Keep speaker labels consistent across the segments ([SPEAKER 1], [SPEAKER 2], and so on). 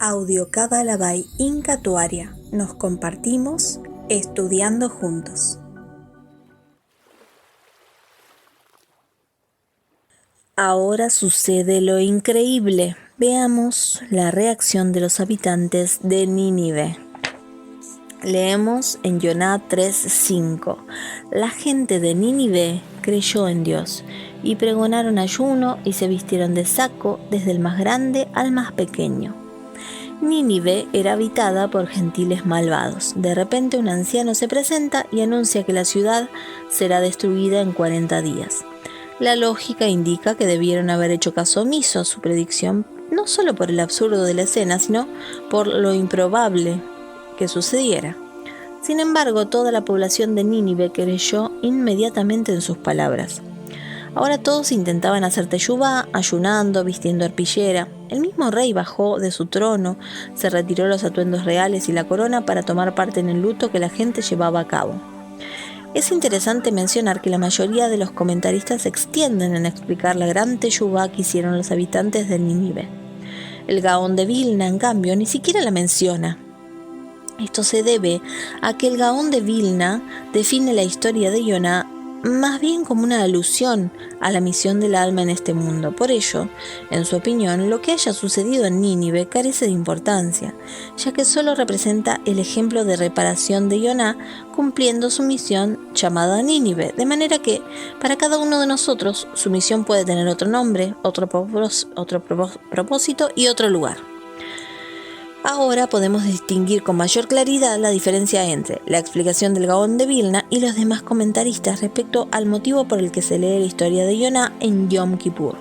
[SPEAKER 1] Audio Cábala by Inca Tuaria. Nos compartimos estudiando juntos. Ahora sucede lo increíble. Veamos la reacción de los habitantes de Nínive. Leemos en Yoná 3:5. La gente de Nínive creyó en Dios y pregonaron ayuno y se vistieron de saco desde el más grande al más pequeño. Nínive era habitada por gentiles malvados. De repente un anciano se presenta y anuncia que la ciudad será destruida en 40 días. La lógica indica que debieron haber hecho caso omiso a su predicción, no solo por el absurdo de la escena, sino por lo improbable que sucediera. Sin embargo, toda la población de Nínive creyó inmediatamente en sus palabras. Ahora todos intentaban hacer teyubá, ayunando, vistiendo arpillera. El mismo rey bajó de su trono, se retiró los atuendos reales y la corona para tomar parte en el luto que la gente llevaba a cabo. Es interesante mencionar que la mayoría de los comentaristas se extienden en explicar la gran teyubá que hicieron los habitantes de Nínive. El Gaón de Vilna, en cambio, ni siquiera la menciona. Esto se debe a que el Gaón de Vilna define la historia de Yoná más bien como una alusión a la misión del alma en este mundo. Por ello, en su opinión, lo que haya sucedido en Nínive carece de importancia, ya que solo representa el ejemplo de reparación de Yoná cumpliendo su misión llamada Nínive, de manera que para cada uno de nosotros su misión puede tener otro nombre, otro propósito y otro lugar. Ahora podemos distinguir con mayor claridad la diferencia entre la explicación del Gaón de Vilna y los demás comentaristas respecto al motivo por el que se lee la historia de Yoná en Yom Kippur.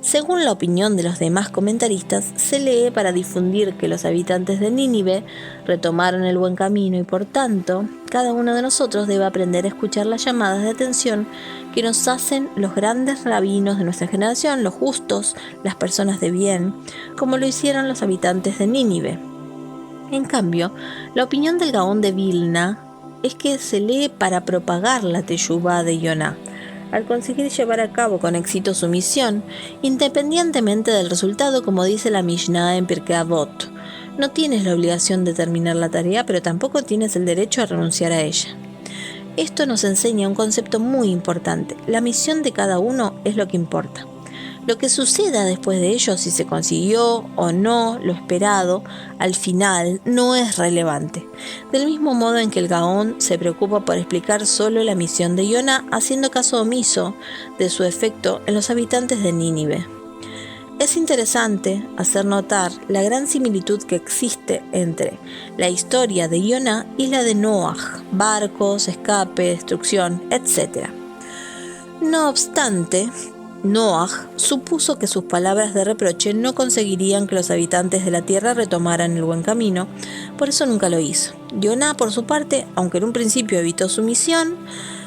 [SPEAKER 1] Según la opinión de los demás comentaristas, se lee para difundir que los habitantes de Nínive retomaron el buen camino y por tanto, cada uno de nosotros debe aprender a escuchar las llamadas de atención que nos hacen los grandes rabinos de nuestra generación, los justos, las personas de bien, como lo hicieron los habitantes de Nínive. En cambio, la opinión del Gaón de Vilna es que se lee para propagar la teyubá de Yoná, al conseguir llevar a cabo con éxito su misión, independientemente del resultado, como dice la Mishnah en Pirkei Avot. No tienes la obligación de terminar la tarea, pero tampoco tienes el derecho a renunciar a ella. Esto nos enseña un concepto muy importante. La misión de cada uno es lo que importa. Lo que suceda después de ello, si se consiguió o no lo esperado, al final no es relevante. Del mismo modo en que el Gaón se preocupa por explicar solo la misión de Yoná, haciendo caso omiso de su efecto en los habitantes de Nínive. Es interesante hacer notar la gran similitud que existe entre la historia de Yoná y la de Noaj: barcos, escape, destrucción, etc. No obstante, Noaj supuso que sus palabras de reproche no conseguirían que los habitantes de la tierra retomaran el buen camino, por eso nunca lo hizo. Yoná, por su parte, aunque en un principio evitó su misión,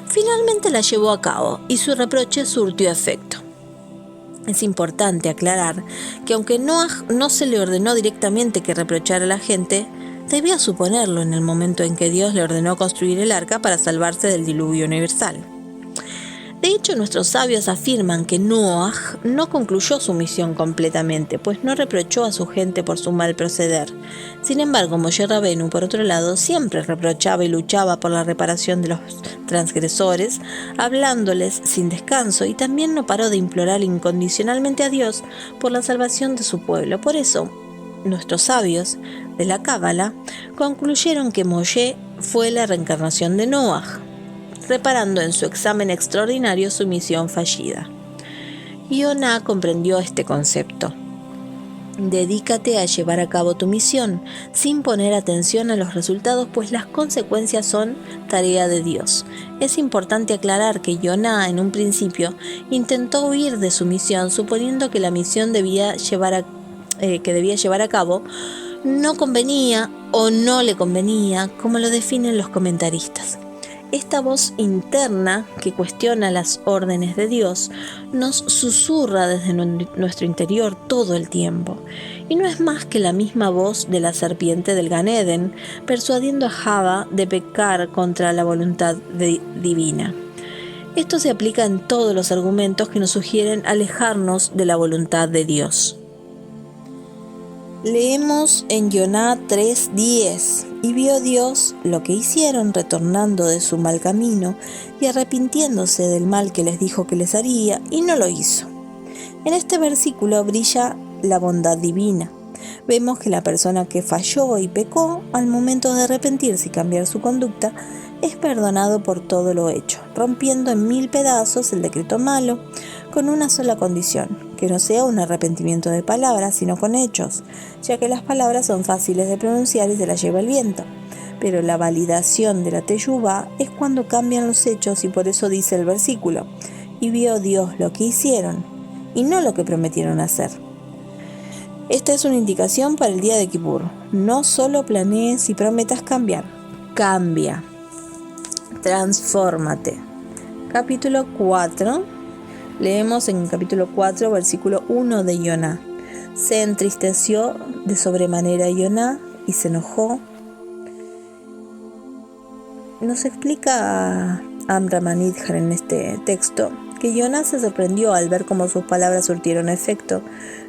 [SPEAKER 1] finalmente la llevó a cabo y su reproche surtió efecto. Es importante aclarar que aunque Noaj no se le ordenó directamente que reprochara a la gente, debía suponerlo en el momento en que Dios le ordenó construir el arca para salvarse del diluvio universal. De hecho, nuestros sabios afirman que Noaj no concluyó su misión completamente, pues no reprochó a su gente por su mal proceder. Sin embargo, Moshe Rabenu, por otro lado, siempre reprochaba y luchaba por la reparación de los transgresores, hablándoles sin descanso, y también no paró de implorar incondicionalmente a Dios por la salvación de su pueblo. Por eso, nuestros sabios de la Cábala concluyeron que Moshe fue la reencarnación de Noaj, reparando en su examen extraordinario su misión fallida. Yoná comprendió este concepto. Dedícate a llevar a cabo tu misión, sin poner atención a los resultados, pues las consecuencias son tarea de Dios. Es importante aclarar que Yoná, en un principio, intentó huir de su misión, suponiendo que la misión que debía llevar a cabo no convenía o no le convenía, como lo definen los comentaristas. Esta voz interna que cuestiona las órdenes de Dios nos susurra desde nuestro interior todo el tiempo, y no es más que la misma voz de la serpiente del Gan Eden, persuadiendo a Java de pecar contra la voluntad divina. Esto se aplica en todos los argumentos que nos sugieren alejarnos de la voluntad de Dios. Leemos en Joná 3:10, y vio Dios lo que hicieron retornando de su mal camino y arrepintiéndose del mal que les dijo que les haría, y no lo hizo. En este versículo brilla la bondad divina. Vemos que la persona que falló y pecó, al momento de arrepentirse y cambiar su conducta, es perdonado por todo lo hecho, rompiendo en 1000 pedazos el decreto malo, con una sola condición: que no sea un arrepentimiento de palabras, sino con hechos, ya que las palabras son fáciles de pronunciar y se las lleva el viento. Pero la validación de la teyubá es cuando cambian los hechos, y por eso dice el versículo: y vio Dios lo que hicieron, y no lo que prometieron hacer. Esta es una indicación para el día de Kipur. No solo planees y prometas cambiar, cambia, transfórmate. Capítulo 4. Leemos en el capítulo 4, versículo 1 de Joná. Se entristeció de sobremanera Joná y se enojó. Nos explica Amram Anidjar en este texto que Joná se sorprendió al ver cómo sus palabras surtieron efecto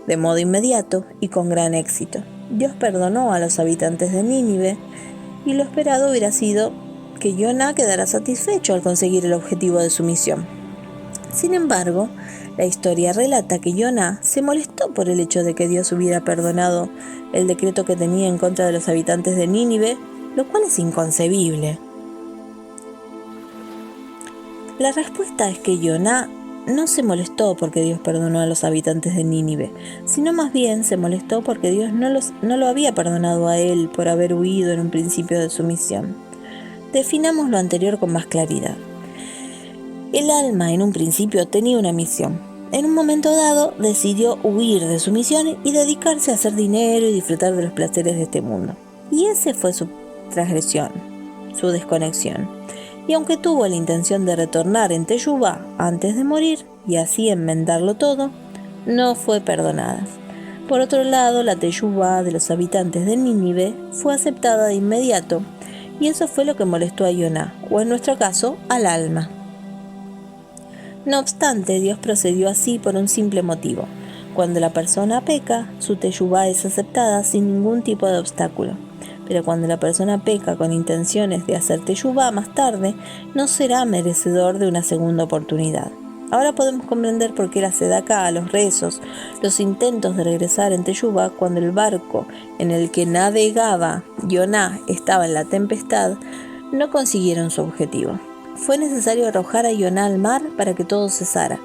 [SPEAKER 1] de modo inmediato y con gran éxito. Dios perdonó a los habitantes de Nínive, y lo esperado hubiera sido que Joná quedara satisfecho al conseguir el objetivo de su misión. Sin embargo, la historia relata que Joná se molestó por el hecho de que Dios hubiera perdonado el decreto que tenía en contra de los habitantes de Nínive, lo cual es inconcebible. La respuesta es que Joná no se molestó porque Dios perdonó a los habitantes de Nínive, sino más bien se molestó porque Dios no lo había perdonado a él por haber huido en un principio de su misión. Definamos lo anterior con más claridad. El alma en un principio tenía una misión. En un momento dado decidió huir de su misión y dedicarse a hacer dinero y disfrutar de los placeres de este mundo. Y ese fue su transgresión, su desconexión. Y aunque tuvo la intención de retornar en Teyubá antes de morir y así enmendarlo todo, no fue perdonada. Por otro lado, la Teyubá de los habitantes de Nínive fue aceptada de inmediato, y eso fue lo que molestó a Joná, o en nuestro caso, al alma. No obstante, Dios procedió así por un simple motivo. Cuando la persona peca, su teyubá es aceptada sin ningún tipo de obstáculo. Pero cuando la persona peca con intenciones de hacer teyubá más tarde, no será merecedor de una segunda oportunidad. Ahora podemos comprender por qué la sedaká, los rezos, los intentos de regresar en teyubá cuando el barco en el que navegaba Joná estaba en la tempestad, no consiguieron su objetivo. Fue necesario arrojar a Joná al mar para que todo cesara,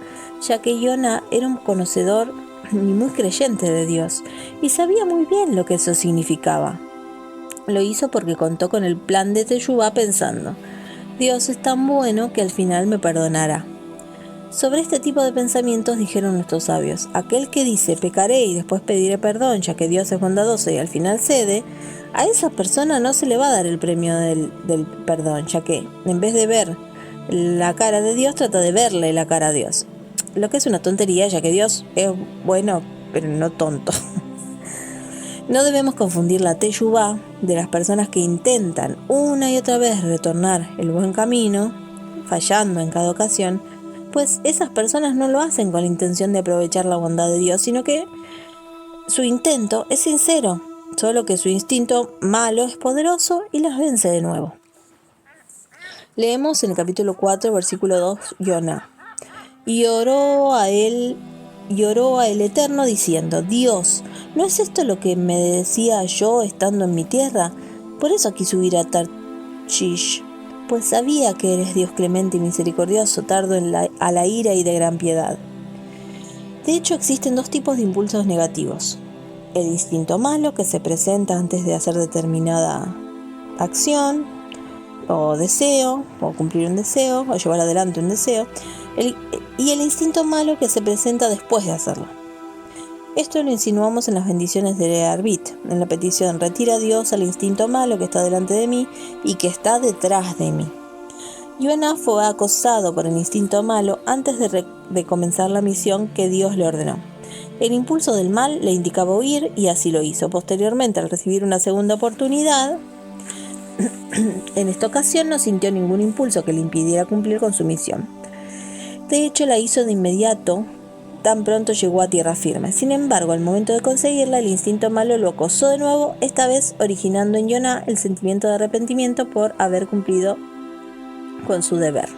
[SPEAKER 1] ya que Joná era un conocedor y muy creyente de Dios, y sabía muy bien lo que eso significaba. Lo hizo porque contó con el plan de Teyubá pensando: Dios es tan bueno que al final me perdonará. Sobre este tipo de pensamientos dijeron nuestros sabios: aquel que dice pecaré y después pediré perdón, ya que Dios es bondadoso y al final cede, a esa persona no se le va a dar el premio del perdón, ya que en vez de ver la cara de Dios, trata de verle la cara a Dios. Lo que es una tontería, ya que Dios es bueno, pero no tonto. No debemos confundir la teyubá de las personas que intentan una y otra vez retornar el buen camino, fallando en cada ocasión, pues esas personas no lo hacen con la intención de aprovechar la bondad de Dios, sino que su intento es sincero, solo que su instinto malo es poderoso y las vence de nuevo. Leemos en el capítulo 4, versículo 2, Joná. Y oró a el Eterno diciendo: Dios, ¿no es esto lo que me decía yo estando en mi tierra? Por eso quise subir a Tarshish, pues sabía que eres Dios clemente y misericordioso, tardo a la ira y de gran piedad. De hecho, existen dos tipos de impulsos negativos: el instinto malo, que se presenta antes de hacer determinada acción o deseo, o cumplir un deseo, o llevar adelante un deseo, y el instinto malo, que se presenta después de hacerlo. Esto lo insinuamos en las bendiciones de Arbit, en la petición: retira a Dios al instinto malo que está delante de mí y que está detrás de mí. Joná fue acosado por el instinto malo antes de comenzar la misión que Dios le ordenó. El impulso del mal le indicaba huir, y así lo hizo. Posteriormente, al recibir una segunda oportunidad, en esta ocasión no sintió ningún impulso que le impidiera cumplir con su misión. De hecho, la hizo de inmediato tan pronto llegó a tierra firme. Sin embargo, al momento de conseguirla, el instinto malo lo acosó de nuevo, esta vez originando en Jonah el sentimiento de arrepentimiento por haber cumplido con su deber.